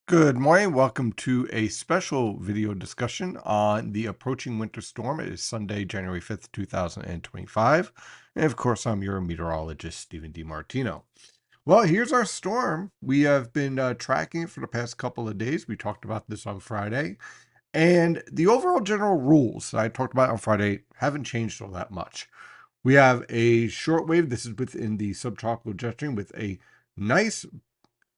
Good morning. Welcome to a special video discussion on the approaching winter storm. It is Sunday, January 5th, 2025. And of course, I'm your meteorologist, Stephen DiMartino. Well, here's our storm. We have been tracking it for the past couple of days. We talked about this on Friday. And the overall general rules that I talked about on Friday haven't changed all that much. We have a short wave. This is within the subtropical jet stream with a nice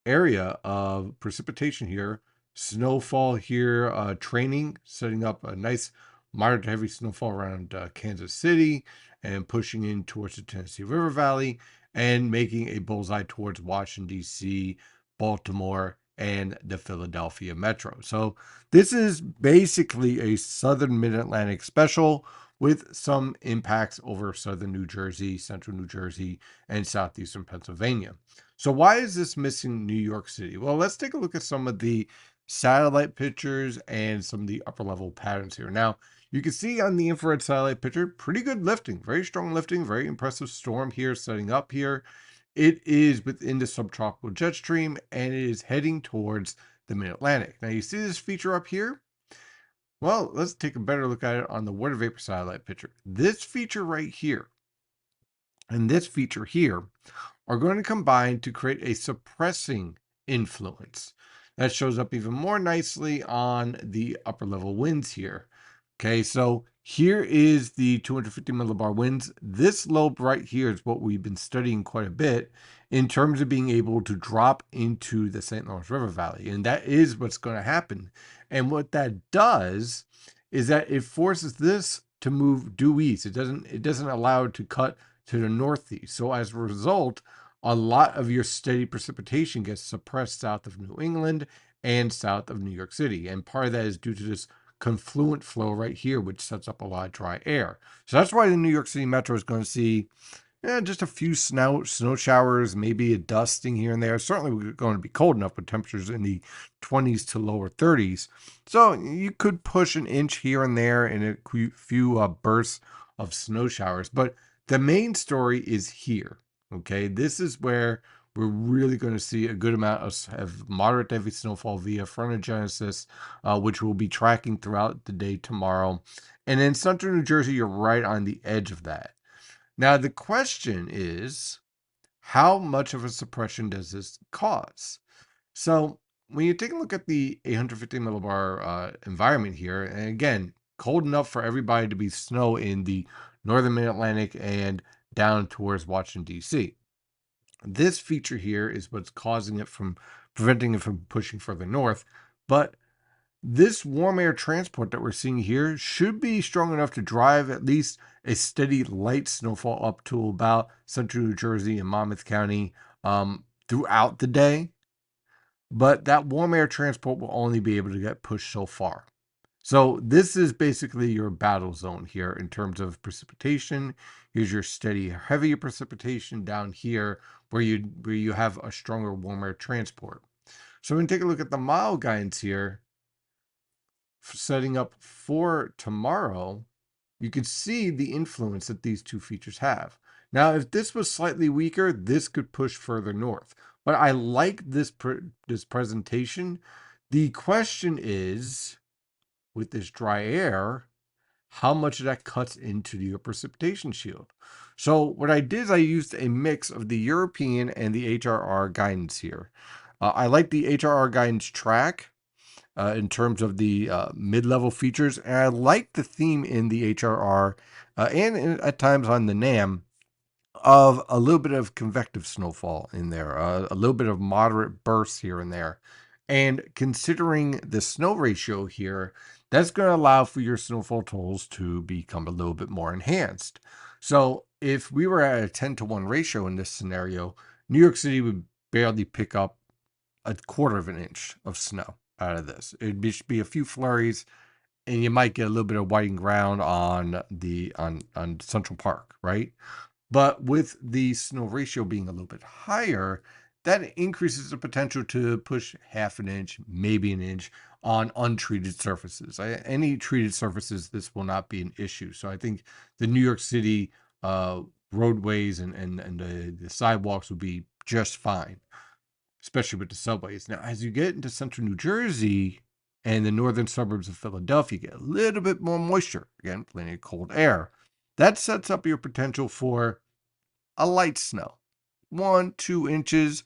area of precipitation here. Snowfall here, training, setting up a nice moderate to heavy snowfall around Kansas City and pushing in towards the Tennessee River Valley and making a bullseye towards Washington, D.C., Baltimore, and the Philadelphia metro. So this is basically a southern mid-Atlantic special with some impacts over southern New Jersey, central New Jersey, and southeastern Pennsylvania. So why is this missing New York City? Well, let's take a look at some of the satellite pictures and some of the upper level patterns here. Now, you can see on the infrared satellite picture, pretty good lifting, very strong lifting, very impressive storm here setting up here. It is within the subtropical jet stream and it is heading towards the mid-Atlantic. Now, you see this feature up here? Well, let's take a better look at it on the water vapor satellite picture. This feature right here and this feature here are going to combine to create a suppressing influence. That shows up even more nicely on the upper level winds here. Okay, so here is the 250 millibar winds. This lobe right here is what we've been studying quite a bit in terms of being able to drop into the St. Lawrence River Valley. And that is what's going to happen. And what that does is that it forces this to move due east. It doesn't allow it to cut to the northeast. So as a result, a lot of your steady precipitation gets suppressed south of New England and south of New York City. And part of that is due to this confluent flow right here, which sets up a lot of dry air. So that's why the New York City Metro is going to see just a few snow showers, maybe a dusting here and there. Certainly, we're going to be cold enough with temperatures in the 20s to lower 30s. So you could push an inch here and there in a few bursts of snow showers. But the main story is here. Okay, this is where we're really going to see a good amount of moderate to heavy snowfall via frontogenesis, which we'll be tracking throughout the day tomorrow. And in central New Jersey, you're right on the edge of that. Now, the question is, how much of a suppression does this cause? So, when you take a look at the 850 millibar environment here, and again, cold enough for everybody to be snow in the northern mid-Atlantic and down towards Washington, D.C. This feature here is what's causing it from preventing it from pushing further north. But this warm air transport that we're seeing here should be strong enough to drive at least a steady light snowfall up to about central New Jersey and Monmouth County throughout the day. But that warm air transport will only be able to get pushed so far. So this is basically your battle zone here in terms of precipitation. Here's your steady, heavier precipitation down here where you have a stronger warm air transport. So when we take a look at the mile guidance here, setting up for tomorrow, you can see the influence that these two features have. Now, if this was slightly weaker, this could push further north. But I like this presentation. The question is, with this dry air, how much of that cuts into your precipitation shield? So what I did is I used a mix of the European and the HRR guidance here. I like the HRR guidance track in terms of the mid-level features. And I like the theme in the HRR at times on the NAM of a little bit of convective snowfall in there, a little bit of moderate bursts here and there. And considering the snow ratio here, that's going to allow for your snowfall totals to become a little bit more enhanced. So if we were at a 10-to-1 ratio in this scenario, New York City would barely pick up a quarter of an inch of snow out of this. It'd be a few flurries, and you might get a little bit of whiting ground on Central Park, right? But with the snow ratio being a little bit higher, that increases the potential to push half an inch, maybe an inch on untreated surfaces. Any treated surfaces, this will not be an issue. So I think the New York City roadways and the sidewalks will be just fine. especially with the subways. Now, as you get into central New Jersey and the northern suburbs of Philadelphia, you get a little bit more moisture. Again, plenty of cold air. That sets up your potential for a light snow, 1-2 inches.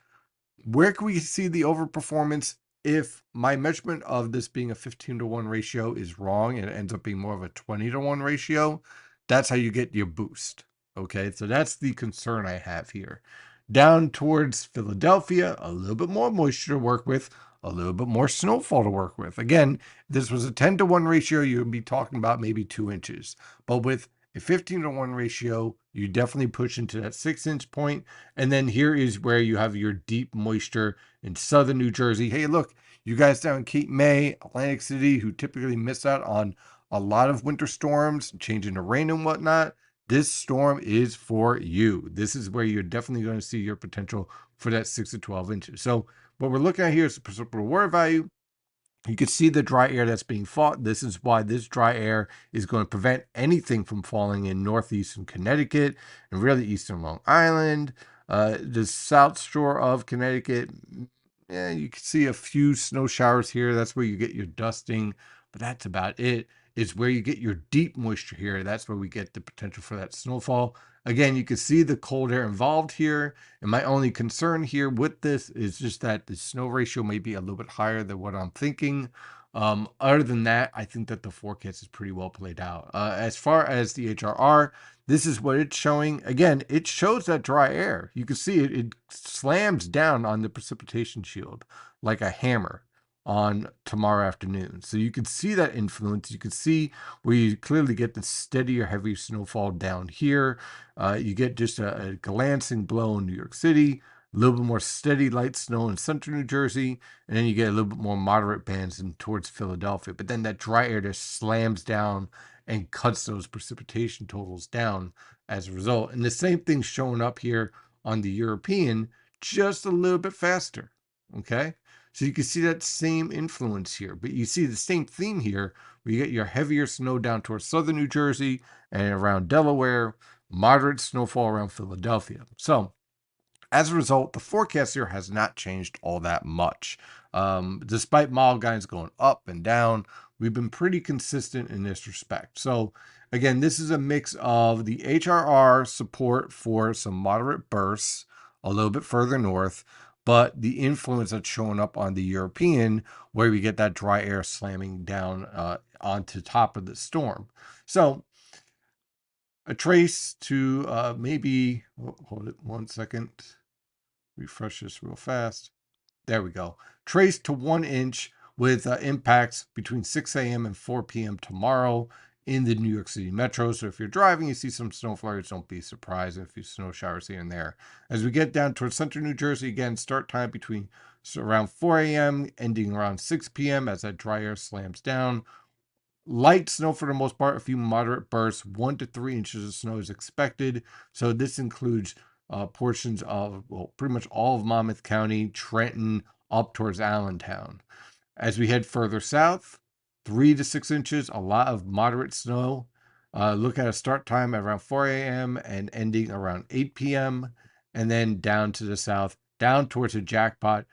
Where can we see the overperformance if my measurement of this being a 15-to-1 ratio is wrong and it ends up being more of a 20-to-1 ratio? That's how you get your boost. Okay, so that's the concern I have here. Down towards Philadelphia, a little bit more moisture to work with, a little bit more snowfall to work with. Again, if this was a 10-to-1 ratio, you would be talking about maybe 2 inches. But with a 15-to-1 ratio, you definitely push into that 6-inch point. And then here is where you have your deep moisture in southern New Jersey. Hey, look, you guys down in Cape May, Atlantic City, who typically miss out on a lot of winter storms, changing the rain and whatnot. This storm is for you. This is where you're definitely going to see your potential for that 6 to 12 inches. So what we're looking at here is the precipitable water value. You can see the dry air that's being fought. This is why this dry air is going to prevent anything from falling in northeastern Connecticut and really eastern Long Island. The south shore of Connecticut, yeah, you can see a few snow showers here. That's where you get your dusting, but that's about it. It's where you get your deep moisture here. That's where we get the potential for that snowfall. Again, you can see the cold air involved here. And my only concern here with this is just that the snow ratio may be a little bit higher than what I'm thinking. Other than that, I think that the forecast is pretty well played out. As far as the HRR, this is what it's showing. Again, it shows that dry air. You can see it slams down on the precipitation shield like a hammer on tomorrow afternoon. So you can see that influence. You can see where you clearly get the steadier, heavy snowfall down here. You get just a glancing blow in New York City, a little bit more steady light snow in central New Jersey, and then you get a little bit more moderate bands in towards Philadelphia. But then that dry air just slams down and cuts those precipitation totals down as a result. And the same thing's showing up here on the European, just a little bit faster. Okay. So you can see that same influence here, but you see the same theme here where you get your heavier snow down towards southern New Jersey and around Delaware, moderate snowfall around Philadelphia. So as a result, the forecast here has not changed all that much. Despite mild guidance going up and down, we've been pretty consistent in this respect. So again, this is a mix of the HRR support for some moderate bursts a little bit further north, but the influence that's showing up on the European, where we get that dry air slamming down onto top of the storm. So a trace to maybe, hold it 1 second, refresh this real fast. There we go. Trace to 1 inch with impacts between 6 a.m. and 4 p.m. tomorrow in the New York City metro. So if you're driving, you see some snow flurries, don't be surprised if you snow showers here and there. As we get down towards central New Jersey, again, start time between around 4 a.m., ending around 6 p.m. as that dry air slams down. Light snow for the most part, a few moderate bursts, 1 to 3 inches of snow is expected. So this includes portions of, well, pretty much all of Monmouth County, Trenton, up towards Allentown. As we head further south, 3 to 6 inches, a lot of moderate snow. Look at a start time around 4 a.m. and ending around 8 p.m. And then down to the south, down towards the jackpot,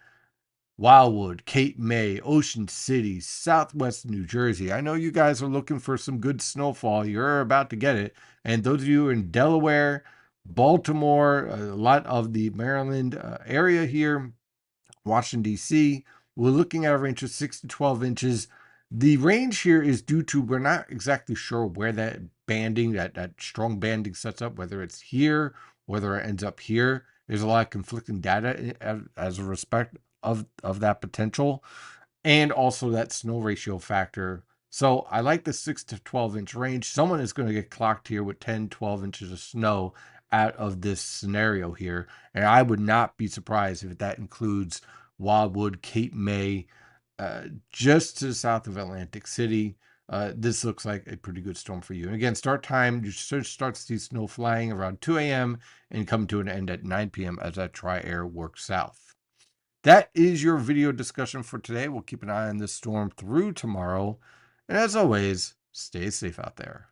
Wildwood, Cape May, Ocean City, Southwest New Jersey. I know you guys are looking for some good snowfall. You're about to get it. And those of you in Delaware, Baltimore, a lot of the Maryland area here, Washington, D.C., we're looking at a range of 6 to 12 inches. The range here is due to we're not exactly sure where that banding, that strong banding sets up, whether it's here, whether it ends up here. There's a lot of conflicting data as a respect of that potential, and also that snow ratio factor. So I like the 6 to 12 inch range. Someone is going to get clocked here with 10, 12 inches of snow out of this scenario here. And I would not be surprised if that includes Wildwood, Cape May, just to the south of Atlantic City. This looks like a pretty good storm for you. And again, start time, you should start to see snow flying around 2 a.m. and come to an end at 9 p.m. as that dry air works south. That is your video discussion for today. We'll keep an eye on this storm through tomorrow. And as always, stay safe out there.